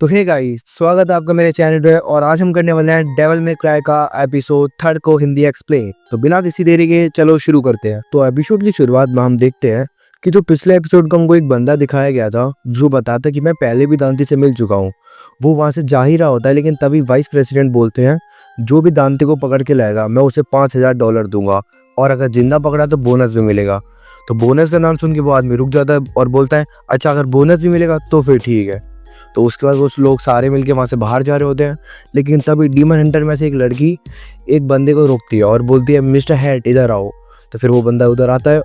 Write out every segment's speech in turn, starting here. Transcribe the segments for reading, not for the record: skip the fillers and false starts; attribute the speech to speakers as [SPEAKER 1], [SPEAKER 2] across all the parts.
[SPEAKER 1] तो hey guys, स्वागत है आपका मेरे चैनल पे। और आज हम करने वाले हैं डेविल मे क्राई का एपिसोड 3 को हिंदी एक्सप्लेन। तो बिना किसी देरी के चलो शुरू करते हैं। तो एपिसोड की शुरुआत में हम देखते हैं कि जो पिछले एपिसोड को हमको एक बंदा दिखाया गया था जो बताता है कि मैं पहले भी दांती से मिल चुका हूँ। वो वहां से जा ही रहा होता है, लेकिन तभी वाइस प्रेसिडेंट बोलते हैं जो भी दांती को पकड़ के लाएगा मैं उसे $5000 दूंगा, और अगर जिंदा पकड़ा तो बोनस भी मिलेगा। तो बोनस का नाम सुन के वो आदमी रुक जाता है और बोलता है अच्छा, अगर बोनस भी मिलेगा तो फिर ठीक है। तो उसके बाद वो लोग सारे मिलके वहाँ से बाहर जा रहे होते हैं, लेकिन तभी डीमन हंटर में से एक लड़की एक बंदे को रोकती है और बोलती है मिस्टर हैट इधर आओ। तो फिर वो बंदा उधर आता है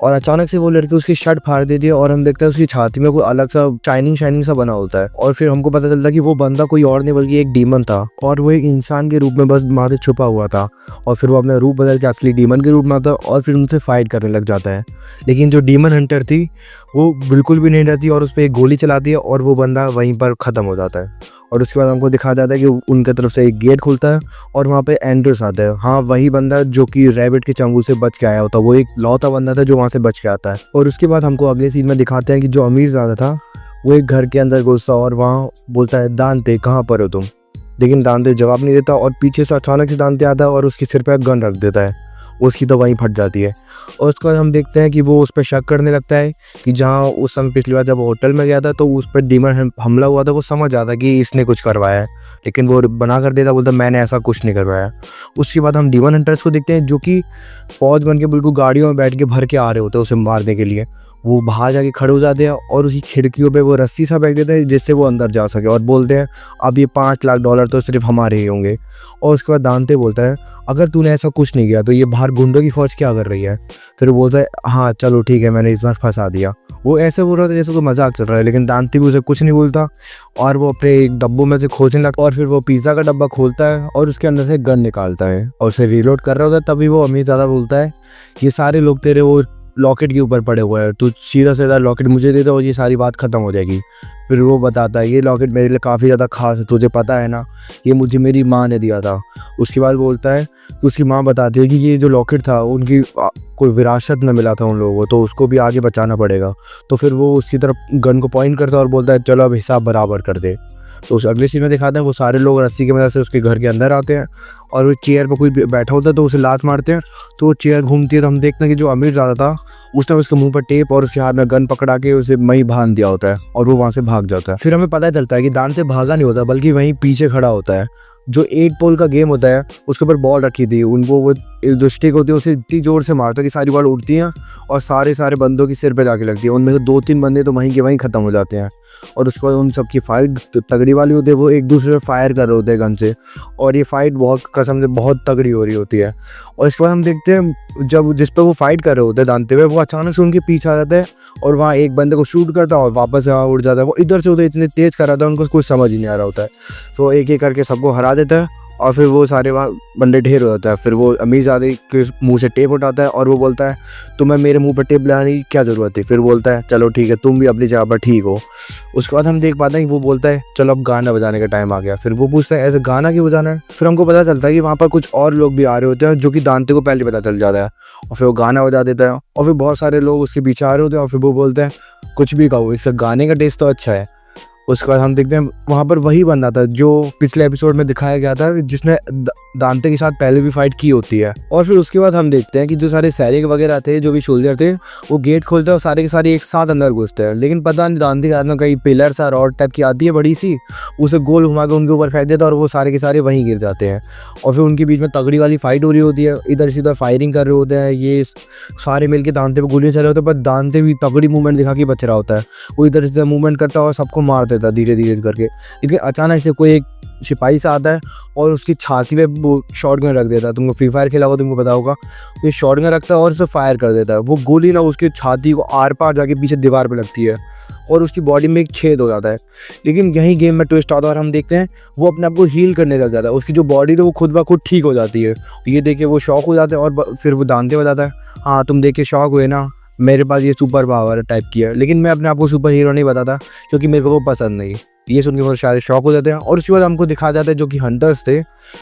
[SPEAKER 1] और अचानक से वो लड़की उसकी शर्ट फाड़ देती है और हम देखते हैं उसकी छाती में कोई अलग सा शाइनिंग सा बना होता है। और फिर हमको पता चलता है कि वो बंदा कोई और नहीं बल्कि एक डीमन था, और वो एक इंसान के रूप में बस वहाँ से छुपा हुआ था। और फिर वो अपना रूप बदल के असली डीमन के रूप में आता है और फिर उनसे फाइट करने लग जाता है। लेकिन जो डीमन हंटर थी वो बिल्कुल भी नहीं डरती और उस पर एक गोली चलाती है और वो बंदा वहीं पर ख़त्म हो जाता है। और उसके बाद हमको दिखाया जाता है कि उनके तरफ से एक गेट खुलता है और वहाँ पे एंड्रस आता है। हाँ, वही बंदा जो कि रैबिट के चंगुल से बच के आया होता है, वो एक लौता बंदा था जो वहाँ से बच के आता है। और उसके बाद हमको अगले सीन में दिखाते हैं कि जो अमीरज़ादा था वो एक घर के अंदर घुसता और वहाँ बोलता है दांते कहाँ पर हो तुम। लेकिन दांते जवाब नहीं देता और पीछे से अचानक से दांते आता है और उसके सिर पर गन रख देता है। उसकी तो वहीं फट जाती है। और उसके बाद हम देखते हैं कि वो उस पर शक करने लगता है कि जहाँ उस समय पिछली बार जब वो होटल में गया था तो उस पर डीमन हमला हुआ था, वो समझ आता कि इसने कुछ करवाया है, लेकिन वो बना कर देता, बोलता मैंने ऐसा कुछ नहीं करवाया। उसके बाद हम डीमन हंटर्स को देखते हैं जो कि फौज बन के बिल्कुल गाड़ियों में बैठ के भर के आ रहे होते हैं उसे मारने के लिए। वो बाहर जाके खड़े हो जाते हैं और उसकी खिड़कियों पे वो रस्सी सा फेंक देते हैं जिससे वो अंदर जा सके, और बोलते हैं अब ये $5 लाख तो सिर्फ हमारे ही होंगे। और उसके बाद दांते बोलता है अगर तूने ऐसा कुछ नहीं किया तो ये बाहर गुंडों की फौज क्या कर रही है। फिर वो बोलता है हाँ चलो ठीक है, मैंने इस बार फंसा दिया। वो ऐसे बोल रहा था जैसे कोई मजाक चल रहा है, लेकिन दांती भी उसे कुछ नहीं बोलता और वो अपने एक डब्बों में से खोजने लगता है। और फिर वो पिज़्ज़ा का डब्बा खोलता है और उसके अंदर से गन निकालता है और उसे रीलोड कर रहा होता है। तभी वो अमीरज़ादा बोलता है ये सारे लोग तेरे वो लॉकेट के ऊपर पड़े हुए हैं, तू सीधा लॉकेट मुझे दे दो और ये सारी बात ख़त्म हो जाएगी। फिर वो बताता है ये लॉकेट मेरे लिए काफ़ी ज़्यादा खास है, तुझे पता है ना, ये मुझे मेरी माँ ने दिया था। उसके बाद बोलता है कि उसकी माँ बताती है कि ये जो लॉकेट था उनकी कोई विरासत में मिला था उन लोगों को, तो उसको भी आगे बचाना पड़ेगा। तो फिर वो उसकी तरफ गन को पॉइंट करता है और बोलता है चलो अब हिसाब बराबर कर दे। तो उस अगले सीन में दिखाते हैं वो सारे लोग रस्सी की मदद से उसके घर के अंदर आते हैं और वो चेयर पर कोई बैठा होता है तो उसे लात मारते हैं, तो वो चेयर घूमती है। तो हम देखते हैं कि जो अमीरज़ादा था उसने उसके मुंह पर टेप और उसके हाथ में गन पकड़ा के उसे वहीं बांध दिया होता है और वो वहाँ से भाग जाता है। फिर हमें पता चलता है कि दांते भागा नहीं होता बल्कि वहीं पीछे खड़ा होता है। जो 8 पोल का गेम होता है उसके ऊपर बॉल रखी थी, उनको वो जो स्टिक होती है उसे इतनी जोर से मारता है कि सारी बॉल उड़ती हैं और सारे बंदों की सिर पे जाके लगती है। उनमें से 2-3 बंदे तो वहीं के वहीं ख़त्म हो जाते हैं। और उसके बाद उन सब की फाइट तगड़ी वाली होती है, वो एक दूसरे पर फायर कर रहे होते हैं गन से, और ये फाइट बहुत कसम से बहुत तगड़ी हो रही होती है। और इसके बाद हम देखते हैं जब जिस पर वो फाइट कर रहे होते हैं दांते हुए, वो अचानक से उनके पीछे आ जाता है और वहाँ एक बंदे को शूट करता है और वापस से वहाँ उड़ जाता है। वो इधर से उधर इतने तेज़ कर रहा था उनको कुछ समझ ही नहीं आ रहा होता है। तो एक एक करके सबको हरा देता है और फिर वो सारे वहाँ बंदे ढेर हो जाता है। फिर वो अमीरज़ादे के मुंह से टेप उठाता है और वो बोलता है तुम्हें मेरे मुंह पर टेप लगाने की क्या ज़रूरत थी। फिर बोलता है चलो ठीक है, तुम भी अपनी जगह पर ठीक हो। उसके बाद हम देख पाते हैं कि वो बोलता है चलो अब गाना बजाने का टाइम आ गया। फिर वो पूछता है ऐसे गाना क्यों बजाना है। फिर हमको पता चलता है कि वहाँ पर कुछ और लोग भी आ रहे होते हैं जो कि दांते को पहले पता चल जाता है, और फिर वो गाना बजा देता है और फिर बहुत सारे लोग उसके पीछे आ रहे होते हैं और फिर वो बोलते हैं कुछ भी कहो, इसका गाने का टेस्ट तो अच्छा है। उसके बाद हम देखते हैं वहाँ पर वही बंदा था जो पिछले एपिसोड में दिखाया गया था जिसने दांते के साथ पहले भी फाइट की होती है। और फिर उसके बाद हम देखते हैं कि जो सारे सैनिक वगैरह थे, जो भी सोल्जर थे, वो गेट खोलते हैं और सारे के सारे एक साथ अंदर घुसते हैं। लेकिन पता नहीं दांते के हाथ में कहीं पिलर सा रॉड टाइप की आती है बड़ी सी, उसे गोल घुमा के उनके ऊपर फेंक देता है और वो सारे के सारे वहीं गिर जाते हैं। और फिर उनके बीच में तगड़ी वाली फाइट हो रही होती है, इधर से उधर फायरिंग कर रहे होते हैं, ये सारे मिलकर दांते पर गोलियां चल रहे होते हैं, पर दांते भी तगड़ी मूवमेंट दिखा के बच रहा होता है। वो इधर से मूवमेंट करता है और सबको मार देता है धीरे धीरे करके। लेकिन अचानक से कोई एक सिपाही सा आता है और उसकी छाती पे वो शॉट गन रख देता है। तुमको फ्री फायर खेला होगा, तुमको पता होगा, ये शॉट गन रखता है और उसे फायर कर देता है। वो गोली ना उसकी छाती को आर पार जाके पीछे दीवार पे लगती है और उसकी बॉडी में एक छेद हो जाता है। लेकिन यही गेम में ट्विस्ट आता है और हम देखते हैं वो अपने आप को हील करने लग जाता है। उसकी जो बॉडी थी वो खुद ब खुद ठीक हो जाती है। ये देख के वो शॉक हो जाता है और फिर वो दांते बताता है हाँ तुम देख के शॉक हुए ना, मेरे पास ये सुपर पावर टाइप की है, लेकिन मैं अपने आप को सुपर हीरो नहीं बताता क्योंकि मेरे को वो पसंद नहीं। ये सुन के बहुत सारे शॉक हो जाते हैं। और उसके बाद हमको दिखा जाता है जो कि हंटर्स थे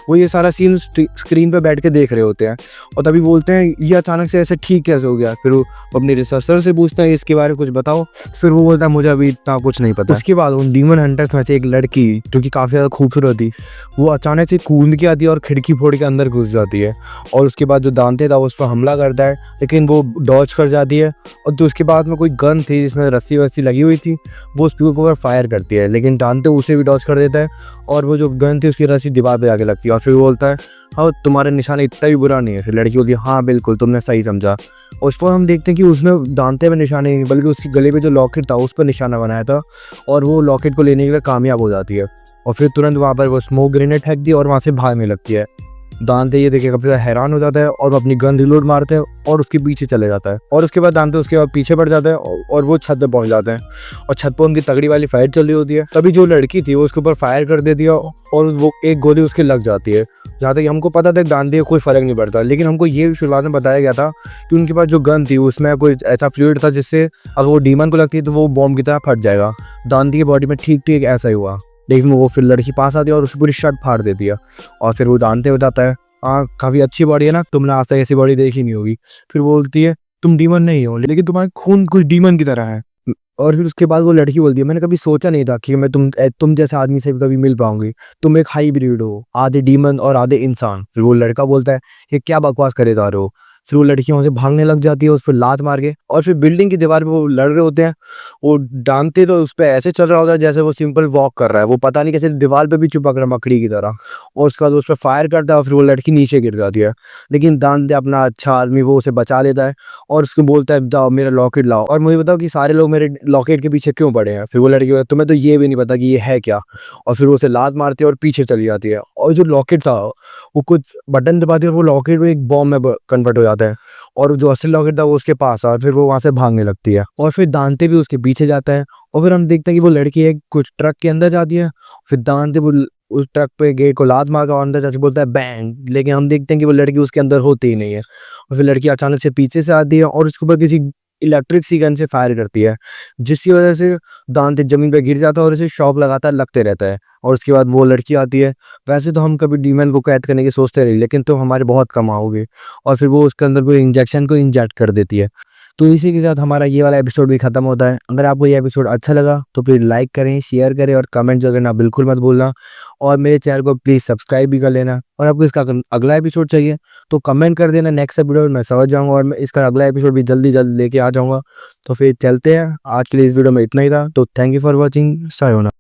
[SPEAKER 1] वो ये सारा सीन स्क्रीन पे बैठ के देख रहे होते हैं, और तभी बोलते हैं ये अचानक से ऐसे ठीक कैसे हो गया। फिर वो अपने रिसर्चर से पूछते हैं इसके बारे में कुछ बताओ। फिर वो बोलता है मुझे अभी इतना कुछ नहीं पता। उसके बाद उन डीमन हंटर्स में से एक लड़की जो कि काफ़ी ज़्यादा खूबसूरत थी, वो अचानक से कूद के आती है और खिड़की फोड़ के अंदर घुस जाती है। और उसके बाद जो दांते था उस पर हमला करता है, लेकिन वो डॉज कर जाती है। और तो उसके बाद में कोई गन थी जिसमें रस्सी वस्सी लगी हुई थी, वो उसके ऊपर फायर करती है, लेकिन दांते उसे भी डॉज कर देता है। और वो जो गन थी उसकी रस्सी दीवार पे आके लगती है। और फिर वो बोलता है हाँ तुम्हारा निशाना इतना भी बुरा नहीं है। फिर लड़की बोलती है हाँ बिल्कुल तुमने सही समझा। उस पर हम देखते हैं कि उसने दांते में निशाने नहीं बल्कि उसके गले पे जो लॉकेट था उस पर निशाना बनाया था, और वो लॉकेट को लेने के लिए कामयाब हो जाती है। और फिर तुरंत वहाँ पर वो स्मोक ग्रेनेड फेंक दी और वहाँ से भागने लगती है। दांते ये देखे काफी हैरान हो जाता है और वो अपनी गन रिलोड मारते हैं और उसके पीछे चले जाता है। और उसके बाद दांते उसके बाद पीछे पड़ जाता है और वो छत पे पहुंच जाते हैं, और छत पर उनकी तगड़ी वाली फाइट चल रही होती है। तभी जो लड़की थी वो उसके ऊपर फायर कर देती है और वो एक गोली उसके लग जाती है। जहाँ तक हमको पता था दांते को कोई फर्क नहीं पड़ता, लेकिन हमको ये शुरुआत में बताया गया था कि उनके पास जो गन थी उसमें कोई ऐसा फ्लूइड था जिससे अगर वो डीमन को लगती है तो वो बॉम्ब की तरह फट जाएगा। दांते की बॉडी में ठीक ठीक ऐसा ही हुआ, लेकिन वो फिर लड़की पास आती है और उसकी पूरी शर्ट फाड़ देती है। और फिर वो दांते बताता है हाँ काफ़ी अच्छी बॉडी है ना, तुमने आज तक ऐसी बॉडी देखी नहीं होगी। फिर बोलती है तुम डीमन नहीं हो लेकिन तुम्हारा खून कुछ डीमन की तरह है। और फिर उसके बाद वो लड़की बोलती है मैंने कभी सोचा नहीं था कि मैं तुम जैसे आदमी से कभी मिल पाऊंगी। तुम एक हाई ब्रीड हो, आधे डीमन और आधे इंसान। फिर वो लड़का बोलता है ये क्या बकवास करे जा रहे हो। फिर वो लड़की वहाँ से भागने लग जाती है उस पर लात मार के। और फिर बिल्डिंग की दीवार पे वो लड़ रहे होते हैं, वो डांते तो उस पर ऐसे चल रहा होता है जैसे वो सिंपल वॉक कर रहा है, वो पता नहीं कैसे दीवार पे भी चिपक रहा मकड़ी की तरह। और उसके बाद उस पर फायर करता है और फिर वो लड़की नीचे गिर जाती है, लेकिन दांते अपना अच्छा आदमी वो उसे बचा लेता है और उसको बोलता है जाओ मेरा लॉकेट लाओ और मुझे बताओ कि सारे लोग मेरे लॉकेट के पीछे क्यों पड़े हैं। फिर वो लड़की तुम्हें तो ये भी नहीं पता कि ये है क्या। और फिर वो उसे लात मारती है और पीछे चली जाती है, और जो लॉकेट था वो कुछ बटन दबाती है और वो लॉकेट में एक बॉम्ब में कन्वर्ट हो जाता है, और जो असली लॉकेट था वो उसके पास आ, और फिर वो वहां से भागने लगती है। और फिर दांते भी उसके पीछे जाता है, और फिर हम देखते हैं कि वो लड़की एक कुछ ट्रक के अंदर जाती है। फिर दांते वो उस ट्रक पे गेट को लात मार कर अंदर जाके बोलता है बैंग, लेकिन हम देखते हैं कि वो लड़की उसके अंदर होती ही नहीं है। और फिर लड़की अचानक से पीछे से आती है और उसके ऊपर किसी इलेक्ट्रिक सी गन से फायर करती है, जिसकी वजह से दांते जमीन पे गिर जाता है और उसे शॉक लगातार लगते रहता है। और उसके बाद वो लड़की आती है। वैसे तो हम कभी डीमन को कैद करने की सोचते रहे, लेकिन तुम हमारे बहुत कम आओगे। और फिर वो उसके अंदर कोई इंजेक्शन को इंजेक्ट कर देती है। तो इसी के साथ हमारा ये वाला एपिसोड भी खत्म होता है। अगर आपको ये एपिसोड अच्छा लगा तो प्लीज़ लाइक करें, शेयर करें और कमेंट जो करना बिल्कुल मत भूलना। और मेरे चैनल को प्लीज़ सब्सक्राइब भी कर लेना। और आपको इसका अगला एपिसोड चाहिए तो कमेंट कर देना, नेक्स्ट एपिसोड मैं समझ जाऊँगा और मैं इसका अगला एपिसोड भी जल्दी लेके आ जाऊँगा। तो फिर चलते हैं, आज के लिए इस वीडियो में इतना ही था। तो thank you for watching, sayonara.